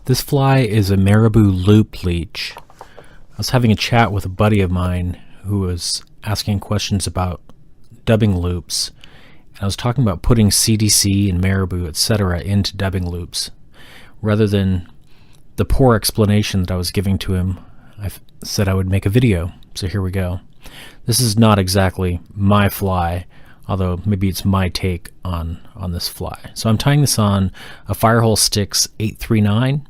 This fly is a Marabou loop leech. I was having a chat with a buddy of mine who was asking questions about dubbing loops, and I was talking about putting CDC and Marabou, etc. into dubbing loops. Rather than the poor explanation that I was giving to him, I said I would make a video, so here we go. This is not exactly my fly, although maybe it's my take on this fly. So I'm tying this on a Firehole Sticks 839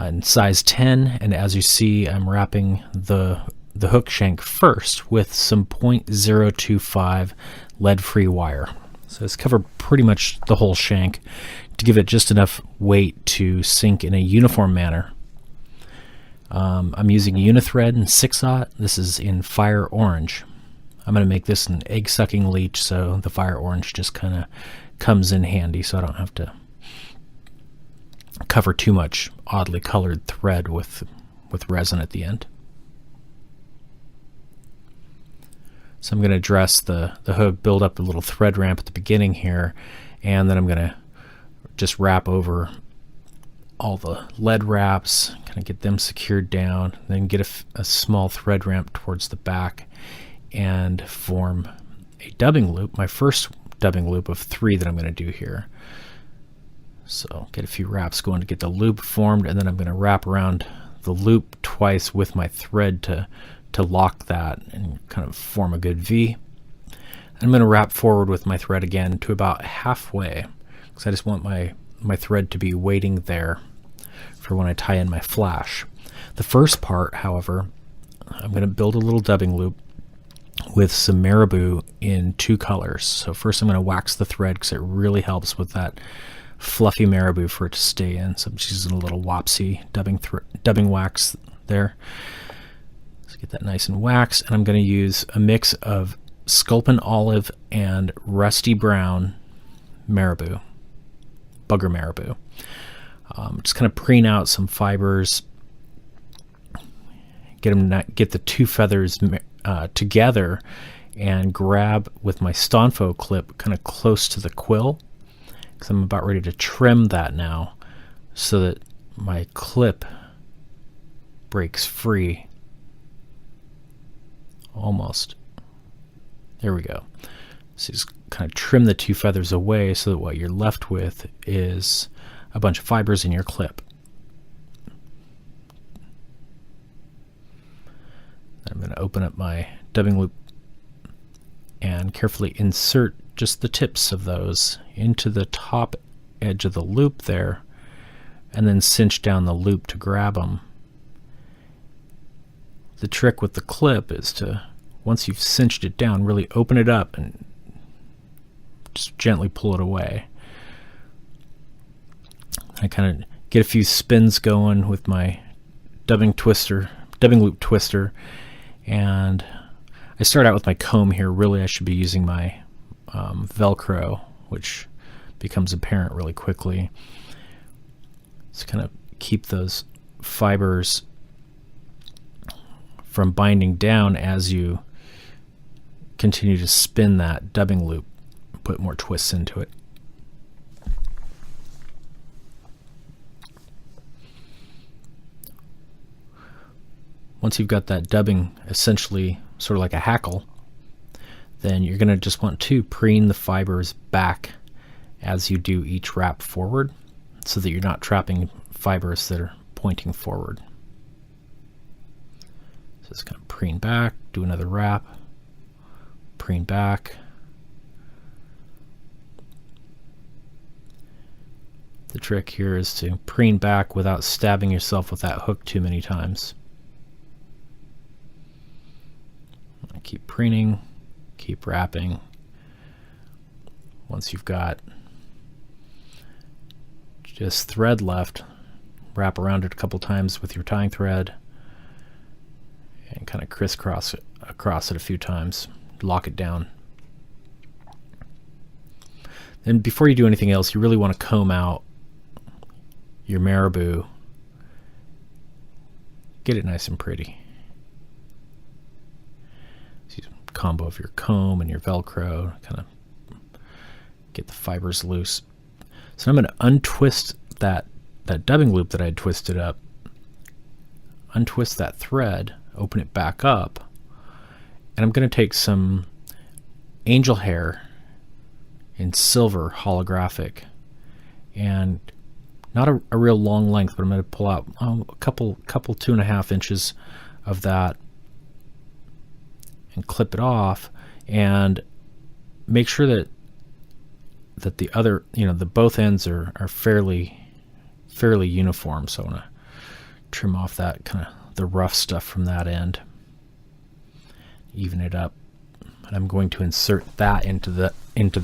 in size 10, and as you see, I'm wrapping the hook shank first with some .025 lead-free wire. So it's covered pretty much the whole shank to give it just enough weight to sink in a uniform manner. I'm using Unithread and 6/0. This is in Fire Orange. I'm going to make this an egg-sucking leech, so the Fire Orange just kind of comes in handy, so I don't have to cover too much oddly colored thread with resin at the end. So I'm going to dress the hook, build up a little thread ramp at the beginning here, and then I'm going to just wrap over all the lead wraps, kind of get them secured down, then get a small thread ramp towards the back and form a dubbing loop, my first dubbing loop of 3 that I'm going to do here. So get a few wraps going to get the loop formed, and then I'm going to wrap around the loop twice with my thread to lock that and kind of form a good V. I'm going to wrap forward with my thread again to about halfway, because I just want my thread to be waiting there for when I tie in my flash. The first part, however, I'm going to build a little dubbing loop with some Marabou in 2 colors. So first I'm going to wax the thread because it really helps with that fluffy Marabou for it to stay in. So I'm just using a little Wapsi dubbing wax there. So get that nice and waxed, and I'm going to use a mix of Sculpin Olive and Rusty Brown Marabou, Bugger Marabou. Just kind of preen out some fibers, get the 2 feathers together, and grab with my Stonfo clip kind of close to the quill, because I'm about ready to trim that now so that my clip breaks free. Almost. There we go. So just kind of trim the 2 feathers away so that what you're left with is a bunch of fibers in your clip. I'm going to open up my dubbing loop and carefully insert just the tips of those into the top edge of the loop there, and then cinch down the loop to grab them. The trick with the clip is to, once you've cinched it down, really open it up and just gently pull it away. I kind of get a few spins going with my dubbing loop twister, and I start out with my comb here. Really, I should be using my Velcro, which becomes apparent really quickly. Just kind of keep those fibers from binding down as you continue to spin that dubbing loop, put more twists into it. Once you've got that dubbing essentially sort of like a hackle, then you're going to just want to preen the fibers back as you do each wrap forward, so that you're not trapping fibers that are pointing forward. So just kind of preen back, do another wrap, preen back. The trick here is to preen back without stabbing yourself with that hook too many times. Keep preening, keep wrapping. Once you've got just thread left, wrap around it a couple times with your tying thread and kind of crisscross it across it a few times, lock it down. Then before you do anything else, you really want to comb out your Marabou, get it nice and pretty. Combo of your comb and your Velcro, kind of get the fibers loose. So I'm going to untwist that that dubbing loop that I had twisted up, untwist that thread, open it back up, and I'm going to take some angel hair in silver holographic, and not a real long length, but I'm going to pull out a couple 2.5 inches of that and clip it off, and make sure that the other, the both ends are fairly uniform. So I want to trim off that kind of the rough stuff from that end, even it up, and I'm going to insert that into the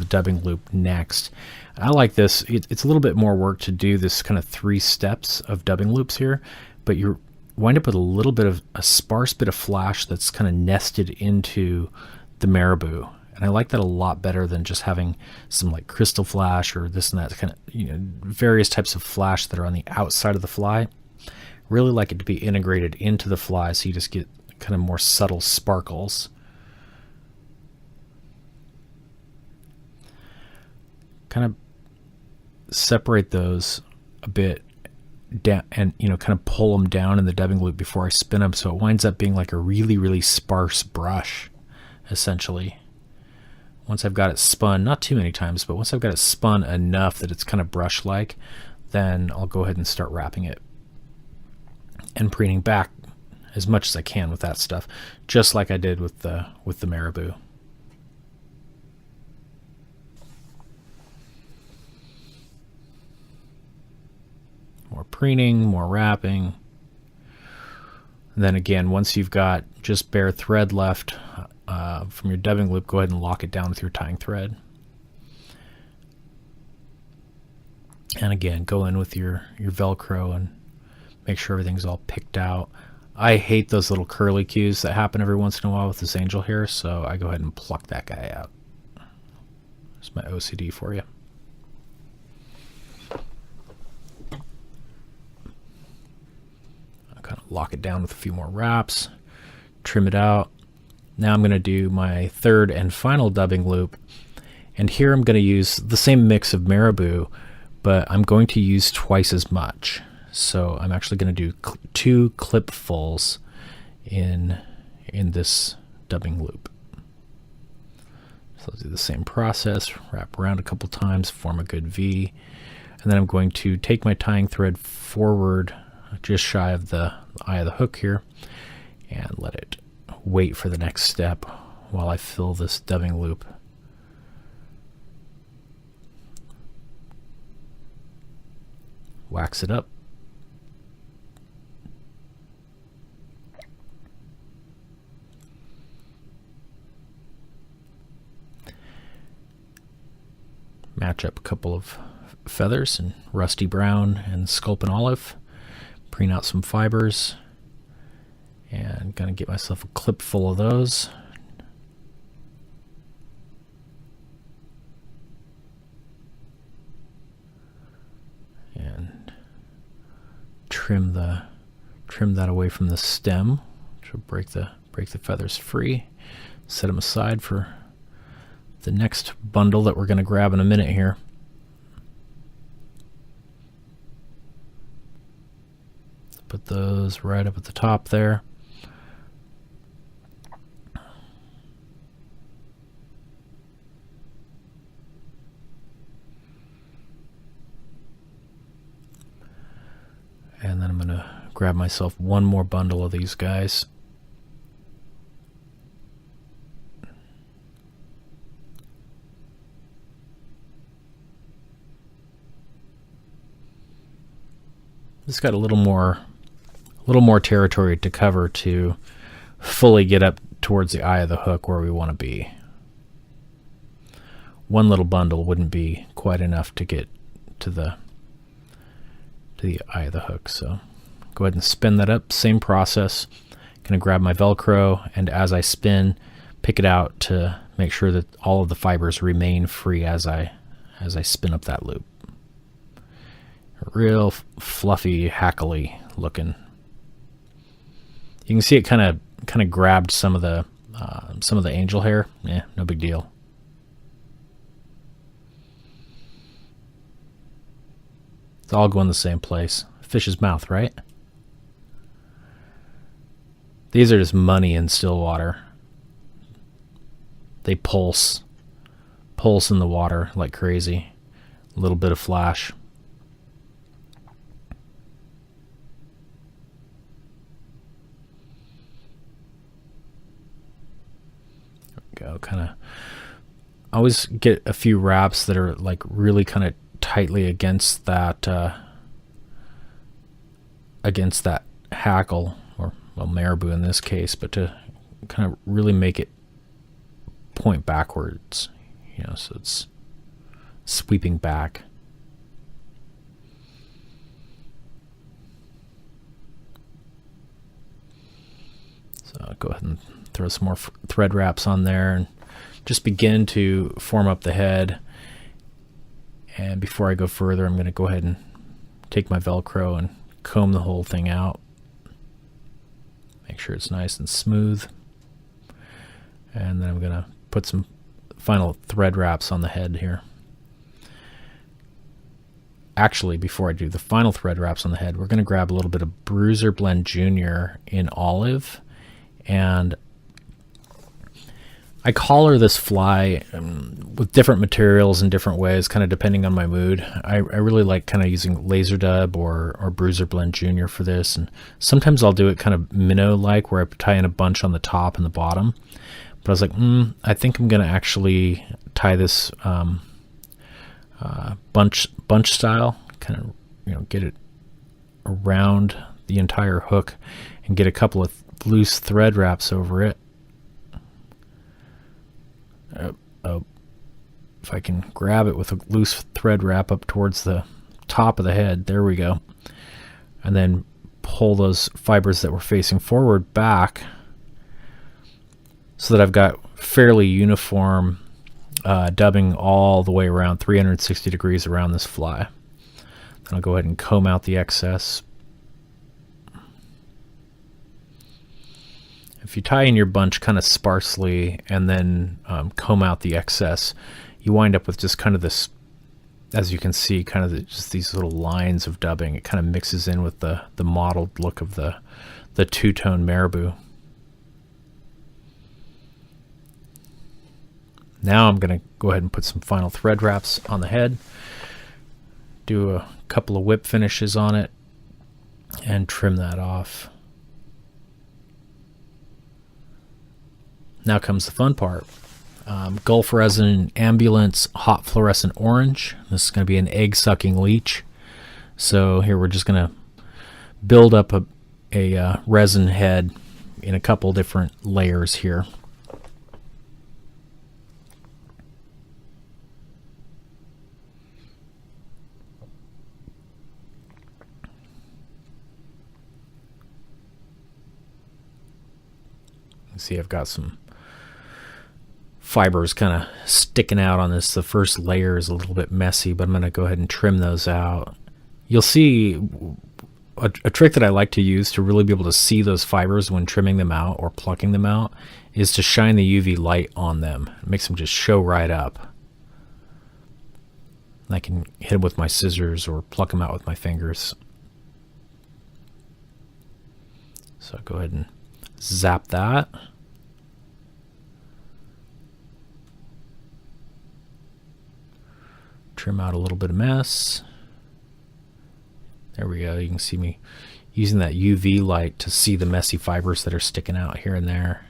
dubbing loop next. I like this. It's a little bit more work to do this kind of 3 steps of dubbing loops here, but you wind up with a little bit of a sparse bit of flash that's kind of nested into the Marabou. And I like that a lot better than just having some like crystal flash or this and that kind of, various types of flash that are on the outside of the fly. Really like it to be integrated into the fly, so you just get kind of more subtle sparkles. Kind of separate those a bit down, and kind of pull them down in the dubbing loop before I spin them, so it winds up being like a really sparse brush, essentially. Once I've got it spun, not too many times, but once I've got it spun enough that it's kind of brush-like, then I'll go ahead and start wrapping it and preening back as much as I can with that stuff, just like I did with the Marabou. More preening, more wrapping. And then again, once you've got just bare thread left from your dubbing loop, go ahead and lock it down with your tying thread. And again, go in with your Velcro and make sure everything's all picked out. I hate those little curly cues that happen every once in a while with this angel hair, so I go ahead and pluck that guy out. There's my OCD for you. I'll kind of lock it down with a few more wraps, trim it out. Now I'm going to do my third and final dubbing loop, and here I'm going to use the same mix of Marabou, but I'm going to use twice as much. So I'm actually going to do 2 clipfuls in this dubbing loop. So I'll do the same process, wrap around a couple times, form a good V, and then I'm going to take my tying thread forward just shy of the eye of the hook here and let it wait for the next step while I fill this dubbing loop. Wax it up. Match up a couple of feathers in rusty brown and sculpin olive. Preen out some fibers. And gonna get myself a clip full of those. And trim that away from the stem, which will break the feathers free. Set them aside for the next bundle that we're going to grab in a minute here. Put those right up at the top there. And then I'm going to grab myself one more bundle of these guys. It's got a little more territory to cover to fully get up towards the eye of the hook where we want to be. One little bundle wouldn't be quite enough to get to the eye of the hook. So go ahead and spin that up. Same process. Going to grab my Velcro, and as I spin, pick it out to make sure that all of the fibers remain free as I spin up that loop. Real fluffy, hackly looking. You can see it kind of grabbed some of the angel hair. Yeah, no big deal. They all go in the same place. Fish's mouth, right? These are just money in still water. They pulse in the water like crazy. A little bit of flash. There we go. Kind of always get a few wraps that are like really kind of tightly against that hackle, or well, marabou in this case, but to kind of really make it point backwards, you know, so it's sweeping back. So I'll go ahead and throw some more thread wraps on there and just begin to form up the head. And before I go further, I'm going to go ahead and take my Velcro and comb the whole thing out. Make sure it's nice and smooth. And then I'm going to put some final thread wraps on the head here. Actually, before I do the final thread wraps on the head, we're going to grab a little bit of Bruiser Blend Junior in olive, and I color this fly with different materials in different ways, kind of depending on my mood. I really like kind of using Laser Dub or Bruiser Blend Junior for this, and sometimes I'll do it kind of minnow-like, where I tie in a bunch on the top and the bottom. But I was like, I think I'm going to actually tie this bunch style, kind of, you know, get it around the entire hook and get a couple of loose thread wraps over it. If I can grab it with a loose thread wrap up towards the top of the head, there we go. And then pull those fibers that were facing forward back so that I've got fairly uniform dubbing all the way around 360 degrees around this fly. Then I'll go ahead and comb out the excess. If you tie in your bunch kind of sparsely and then comb out the excess, you wind up with just kind of this, as you can see, kind of just these little lines of dubbing. It kind of mixes in with the mottled look of the two-tone marabou. Now I'm going to go ahead and put some final thread wraps on the head, do a couple of whip finishes on it, and trim that off. Now comes the fun part. Gulf Resin Ambulance Hot Fluorescent Orange. This is going to be an egg-sucking leech. So here we're just going to build up a resin head in a couple different layers here. You see I've got some fibers kind of sticking out on this. The first layer is a little bit messy, but I'm going to go ahead and trim those out. You'll see a trick that I like to use to really be able to see those fibers when trimming them out or plucking them out is to shine the UV light on them. It makes them just show right up. I can hit them with my scissors or pluck them out with my fingers. So I'll go ahead and zap that. Trim out a little bit of mess. There we go. You can see me using that UV light to see the messy fibers that are sticking out here and there.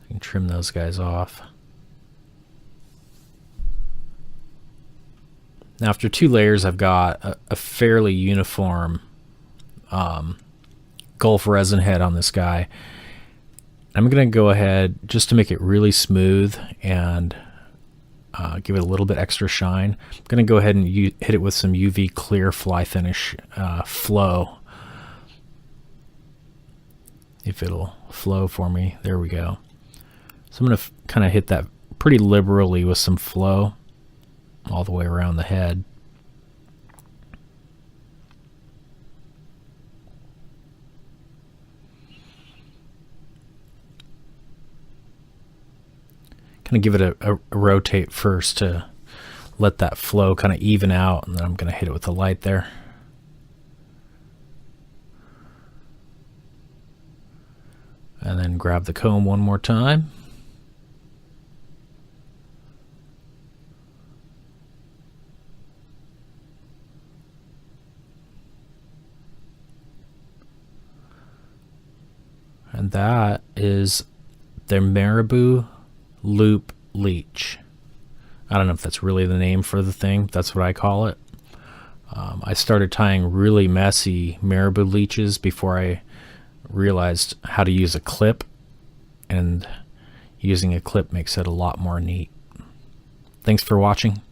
I can trim those guys off. Now after two layers, I've got a fairly uniform Gulf resin head on this guy. I'm going to go ahead, just to make it really smooth and give it a little bit extra shine, I'm going to go ahead and hit it with some UV clear fly finish flow. If it'll flow for me. There we go. So I'm going to kind of hit that pretty liberally with some flow all the way around the head. Kind of give it a rotate first to let that flow kind of even out, and then I'm going to hit it with the light there. And then grab the comb one more time. And that is the Marabou loop leech. I don't know if that's really the name for the thing. That's what I call it. I started tying really messy Marabou leeches before I realized how to use a clip, and using a clip makes it a lot more neat. Thanks for watching.